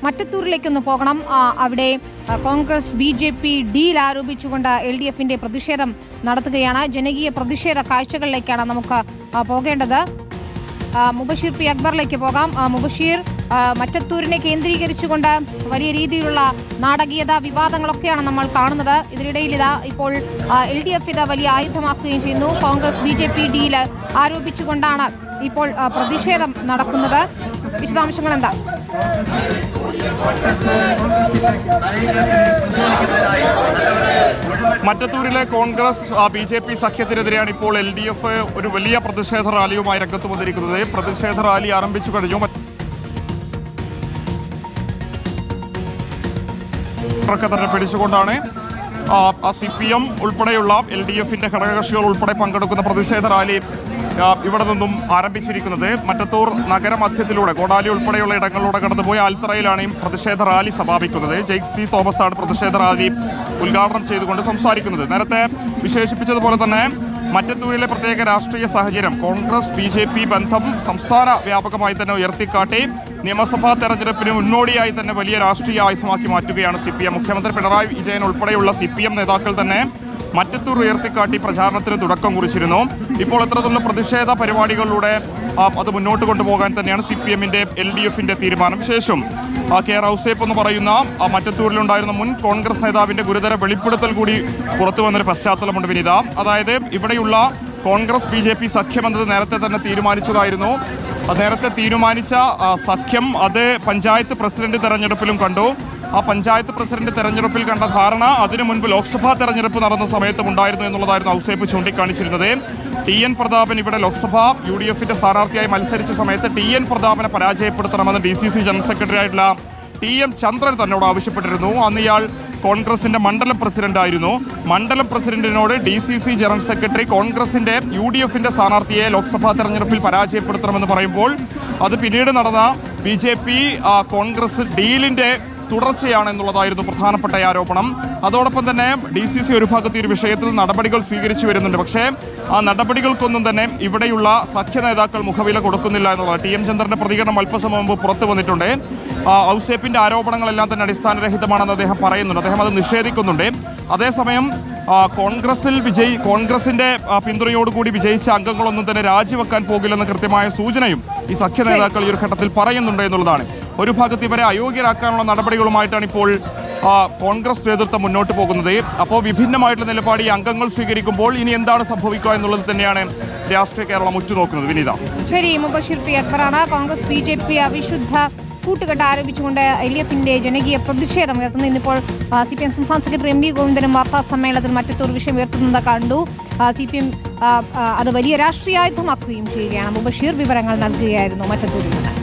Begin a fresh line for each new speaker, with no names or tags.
മറ്റത്തൂരിലേക്കൊന്ന് പോകണം. അവിടെ Congress BJP deal ആരോപിച്ചുകൊണ്ട് LDFന്റെ പ്രതിഷേധം നടത്തുകയാണ്. ജനകീയ പ്രതിഷേധ കാഴ്ചകളിലേക്കാണ് നമുക്ക് പോകേണ്ടത്. മുബഷീർ P. അക്ബറിലേക്ക് പോകാം. മുബഷീർ, മറ്റത്തൂരിനെ കേന്ദ്രീകരിച്ചുകൊണ്ട് വലിയ രീതിയിലുള്ള നാടകീയത, വിവാദങ്ങളൊക്കെയാണ് നമ്മൾ കാണുന്നത്. ഇതിനിടയിൽ ഇപ്പോൾ LDF ഇത് വലിയ ആയുധമാക്കുകയും ചെയ്യുന്നു. കോൺഗ്രസ് BJP ഡീൽ ആരോപിച്ചുകൊണ്ടാണ് ഇപ്പോൾ പ്രതിഷേധം നടക്കുന്നത്. വിശദാംശങ്ങൾ എന്താ?
മറ്റത്തൂരിലെ കോൺഗ്രസ് BJP സഖ്യത്തിനെതിരെയാണ് ഇപ്പോൾ LDF ഒരു വലിയ പ്രതിഷേധ റാലിയുമായി രംഗത്ത് വന്നിരിക്കുന്നത്. പ്രതിഷേധ റാലി ആരംഭിച്ചു കഴിഞ്ഞു. തന്നെ പിടിച്ചുകൊണ്ടാണ് CPM ഉൾപ്പെടെയുള്ള LDFന്റെ ഘടകകക്ഷികൾ ഉൾപ്പെടെ പങ്കെടുക്കുന്ന പ്രതിഷേധ റാലി ഇവിടെ നിന്നും ആരംഭിച്ചിരിക്കുന്നത്. മറ്റത്തൂർ നഗരമധ്യത്തിലൂടെ കോടാലി ഉൾപ്പെടെയുള്ള ഇടങ്ങളിലൂടെ കടന്നുപോയി ആൽത്തറയിലാണ് ഈ പ്രതിഷേധ റാലി സമാപിക്കുന്നത്. ജെയ്ക് C. തോമസാണ് പ്രതിഷേധ റാലി ഉദ്ഘാടനം ചെയ്തുകൊണ്ട് സംസാരിക്കുന്നത്. നേരത്തെ വിശേഷിപ്പിച്ചതുപോലെ തന്നെ മറ്റത്തൂരിലെ പ്രത്യേക രാഷ്ട്രീയ സാഹചര്യം, കോൺഗ്രസ് BJP ബന്ധം സംസ്ഥാന വ്യാപകമായി തന്നെ ഉയർത്തിക്കാട്ടി നിയമസഭാ തെരഞ്ഞെടുപ്പിന് മുന്നോടിയായി തന്നെ വലിയ രാഷ്ട്രീയ ആയുധമാക്കി മാറ്റുകയാണ് CPM. മുഖ്യമന്ത്രി പിണറായി വിജയൻ ഉൾപ്പെടെയുള്ള CPM നേതാക്കൾ തന്നെ മറ്റത്തൂർ ഉയർത്തിക്കാട്ടി പ്രചാരണത്തിന് തുടക്കം കുറിച്ചിരുന്നു. ഇപ്പോൾ ഇത്തരത്തിലുള്ള പ്രതിഷേധ പരിപാടികളിലൂടെ അത് മുന്നോട്ട് കൊണ്ടുപോകാൻ തന്നെയാണ് CPMന്റെ LDFന്റെ തീരുമാനം. ശേഷം K. റൌസേപ്പ് എന്ന് പറയുന്ന മറ്റത്തൂരിലുണ്ടായിരുന്ന മുൻ കോൺഗ്രസ് നേതാവിന്റെ ഗുരുതര വെളിപ്പെടുത്തൽ കൂടി പുറത്തു വന്നൊരു പശ്ചാത്തലമുണ്ട് വിനീത. അതായത് ഇവിടെയുള്ള കോൺഗ്രസ് BJP സഖ്യമെന്നത് നേരത്തെ തന്നെ തീരുമാനിച്ചതായിരുന്നു. നേരത്തെ തീരുമാനിച്ച സഖ്യം അത് പഞ്ചായത്ത് പ്രസിഡന്റ് തെരഞ്ഞെടുപ്പിലും കണ്ടു. ആ പഞ്ചായത്ത് പ്രസിഡന്റ് തെരഞ്ഞെടുപ്പിൽ കണ്ട ധാരണ അതിനു മുൻപ് ലോക്സഭാ തെരഞ്ഞെടുപ്പ് നടന്ന സമയത്തും ഉണ്ടായിരുന്നു എന്നുള്ളതായിരുന്നു ഔസേപ്പ് ചൂണ്ടിക്കാണിച്ചിരുന്നത്. TN പ്രതാപൻ ഇവിടെ ലോക്സഭാ UDFന്റെ സ്ഥാനാർത്ഥിയായി മത്സരിച്ച സമയത്ത് TN പ്രതാപനെ പരാജയപ്പെടുത്തണമെന്ന് DCC ജനറൽ സെക്രട്ടറി ആയിട്ടുള്ള TM ചന്ദ്രൻ തന്നോട് ആവശ്യപ്പെട്ടിരുന്നു. അന്ന് ഇയാൾ കോൺഗ്രസിന്റെ മണ്ഡലം പ്രസിഡന്റ് ആയിരുന്നു. മണ്ഡലം പ്രസിഡന്റിനോട് DCC ജനറൽ സെക്രട്ടറി കോൺഗ്രസിന്റെ UDFന്റെ സ്ഥാനാർത്ഥിയെ ലോക്സഭാ തെരഞ്ഞെടുപ്പിൽ പരാജയപ്പെടുത്തണമെന്ന് പറയുമ്പോൾ അത് പിന്നീട് നടന്ന BJP കോൺഗ്രസ് ഡീലിന്റെ തുടർച്ചയാണെന്നുള്ളതായിരുന്നു പ്രധാനപ്പെട്ട ആരോപണം. അതോടൊപ്പം തന്നെ DCC ഒരു ഭാഗത്ത് ഈ വിഷയത്തിൽ നടപടികൾ സ്വീകരിച്ചു വരുന്നുണ്ട്. പക്ഷേ ആ നടപടികൾക്കൊന്നും തന്നെ ഇവിടെയുള്ള സഖ്യ നേതാക്കൾ മുഖവില കൊടുക്കുന്നില്ല എന്നുള്ളത് TM ചന്ദ്രന്റെ പ്രതികരണം അല്പസമയം മുമ്പ് പുറത്തു വന്നിട്ടുണ്ട്. ഔസേപ്പിന്റെ ആരോപണങ്ങളെല്ലാം തന്നെ അടിസ്ഥാനരഹിതമാണെന്ന് അദ്ദേഹം പറയുന്നുണ്ട്. അദ്ദേഹം അത് നിഷേധിക്കുന്നുണ്ട്. അതേസമയം കോൺഗ്രസിന്റെ പിന്തുണയോടുകൂടി വിജയിച്ച അംഗങ്ങളൊന്നും തന്നെ രാജിവെക്കാൻ പോകില്ലെന്ന കൃത്യമായ സൂചനയും ഈ സഖ്യ നേതാക്കൾ ഈ ഒരു ഘട്ടത്തിൽ പറയുന്നുണ്ട് എന്നുള്ളതാണ്. ഒരു ഭാഗത്ത് ഇവരെ അയോഗ്യരാക്കാനുള്ള നടപടികളുമായിട്ടാണ് ഇപ്പോൾ കോൺഗ്രസ് നേതൃത്വം മുന്നോട്ട് പോകുന്നത്. അപ്പോൾ വിഭിന്നമായിട്ടുള്ള നിലപാട് ഈ അംഗങ്ങൾ സ്വീകരിക്കുമ്പോൾ ഇനി എന്താണ് സംഭവിക്കുക എന്നുള്ളത് തന്നെയാണ് രാഷ്ട്രീയ കേരളം ഉറ്റുനോക്കുന്നത്. വിനീത.
ശരി, മുബഷീർ P. അക്ബറാണ്. കോൺഗ്രസ് BJP അവിശുദ്ധ കൂട്ടുകെട്ട് ആരോപിച്ചുകൊണ്ട് LDFന്റെ ജനകീയ പ്രതിഷേധം ഉയർത്തുന്നു. ഇന്നിപ്പോൾ CPM സംസ്ഥാന സെക്രട്ടറി MV ഗോവിന്ദനും വാർത്താ സമ്മേളനത്തിൽ മറ്റത്തൂർ വിഷയം ഉയർത്തുന്നത് കണ്ടു. CPM അത് വലിയ രാഷ്ട്രീയായുധമാക്കുകയും ചെയ്യുകയാണ്. മുബഷീർ വിവരങ്ങൾ നൽകുകയായിരുന്നു മറ്റത്തൂരിൽ നിന്ന്.